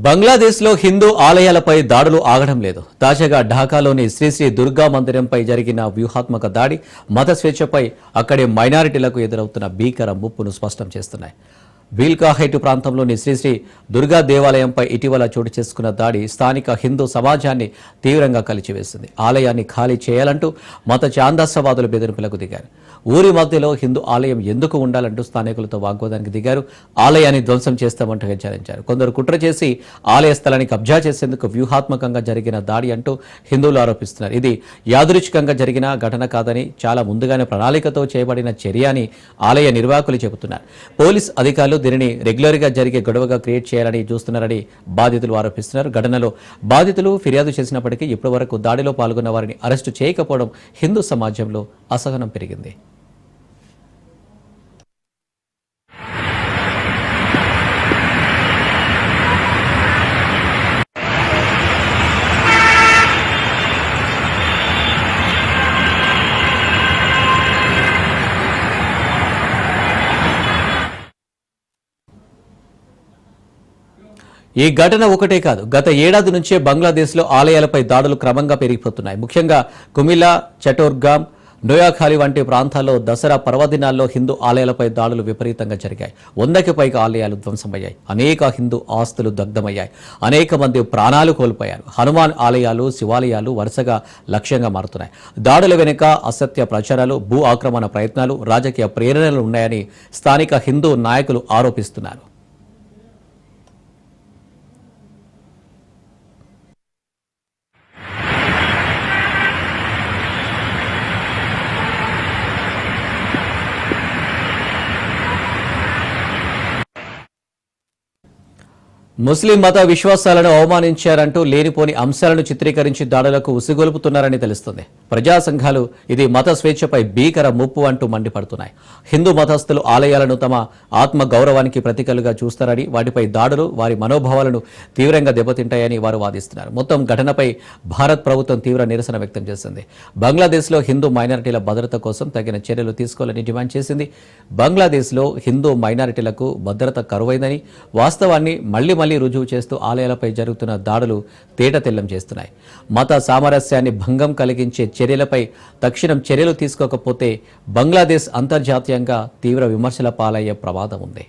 బంగ్లాదేశ్లో హిందూ ఆలయాలపై దాడులు ఆగడం లేదు. తాజాగా ఢాకాలోని శ్రీ దుర్గా మందిరంపై జరిగిన వ్యూహాత్మక దాడి మత స్వేచ్ఛపై అక్కడి మైనారిటీలకు ఎదురవుతున్న భీకర ముప్పును స్పష్టం చేస్తున్నాయి. బీల్కాహెట్ ప్రాంతంలోని శ్రీ దుర్గా దేవాలయంపై ఇటీవల చోటు చేసుకున్న దాడి స్థానిక హిందూ సమాజాన్ని తీవ్రంగా కలిచివేసింది. ఆలయాన్ని ఖాళీ చేయాలంటూ మత ఛాందసవాదులు బెదిరింపులకు దిగారు. ఊరి మధ్యలో హిందూ ఆలయం ఎందుకు ఉండాలంటూ స్థానికులతో వాగ్వాదానికి దిగారు. ఆలయాన్ని ధ్వంసం చేస్తామంటూ హెచ్చరించారు. కొందరు కుట్ర చేసి ఆలయ స్థలాన్ని కబ్జా చేసేందుకు వ్యూహాత్మకంగా జరిగిన దాడి అంటూ హిందువులు ఆరోపిస్తున్నారు. ఇది యాదృచ్ఛికంగా జరిగిన ఘటన కాదని, చాలా ముందుగానే ప్రణాళికతో చేయబడిన చర్య అని ఆలయ నిర్వాహకులు చెబుతున్నారు. పోలీస్ అధికారులు దీనిని రెగ్యులర్గా జరిగే గొడవగా క్రియేట్ చేయాలని చూస్తున్నారని బాధితులు ఆరోపిస్తున్నారు. ఘటనలో బాధితులు ఫిర్యాదు చేసినప్పటికీ ఇప్పటి వరకు దాడిలో పాల్గొన్న వారిని అరెస్టు చేయకపోవడం హిందూ సమాజంలో అసహనం పెరిగింది. ఈ ఘటన ఒకటే కాదు, గత ఏడాది నుంచే బంగ్లాదేశ్లో ఆలయాలపై దాడులు క్రమంగా పెరిగిపోతున్నాయి. ముఖ్యంగా కుమిల్లా, చటోర్గాం, నోయాఖాలి వంటి ప్రాంతాల్లో దసరా పర్వదినాల్లో హిందూ ఆలయాలపై దాడులు విపరీతంగా జరిగాయి. 100కి పైగా ఆలయాలు ధ్వంసమయ్యాయి. అనేక హిందూ ఆస్తులు దగ్ధమయ్యాయి. అనేక మంది ప్రాణాలు కోల్పోయారు. హనుమాన్ ఆలయాలు, శివాలయాలు వరుసగా లక్ష్యంగా మారుతున్నాయి. దాడుల వెనుక అసత్య ప్రచారాలు, భూ ఆక్రమణ ప్రయత్నాలు, రాజకీయ ప్రేరణలు ఉన్నాయని స్థానిక హిందూ నాయకులు ఆరోపిస్తున్నారు. ముస్లిం మత విశ్వాసాలను అవమానించారంటూ లేనిపోని అంశాలను చిత్రీకరించి దాడులకు ఉసిగొలుపుతున్నారని తెలుస్తుంది. ప్రజా సంఘాలు ఇది మత స్వేచ్ఛపై భీకర ముప్పు అంటూ మండిపడుతున్నాయి. హిందూ మతస్థులు ఆలయాలను తమ ఆత్మ గౌరవానికి ప్రతీకలుగా చూస్తారని, వాటిపై దాడులు వారి మనోభావాలను తీవ్రంగా దెబ్బతింటాయని వారు వాదిస్తున్నారు. మొత్తం ఘటనపై భారత్ ప్రభుత్వం తీవ్ర నిరసన వ్యక్తం చేసింది. బంగ్లాదేశ్లో హిందూ మైనారిటీల భద్రత కోసం తగిన చర్యలు తీసుకోవాలని డిమాండ్ చేసింది. బంగ్లాదేశ్లో హిందూ మైనారిటీలకు భద్రత కరువైందని, వాస్తవాన్ని మళ్లీ రుజువు చేస్తూ ఆలయాలపై జరుగుతున్న దాడులు తేటతెల్లం చేస్తున్నాయి. మత సామరస్యాన్ని భంగం కలిగించే చర్యలపై తక్షణం చర్యలు తీసుకోకపోతే బంగ్లాదేశ్ అంతర్జాతీయంగా తీవ్ర విమర్శల పాలయ్యే ప్రమాదం ఉంది.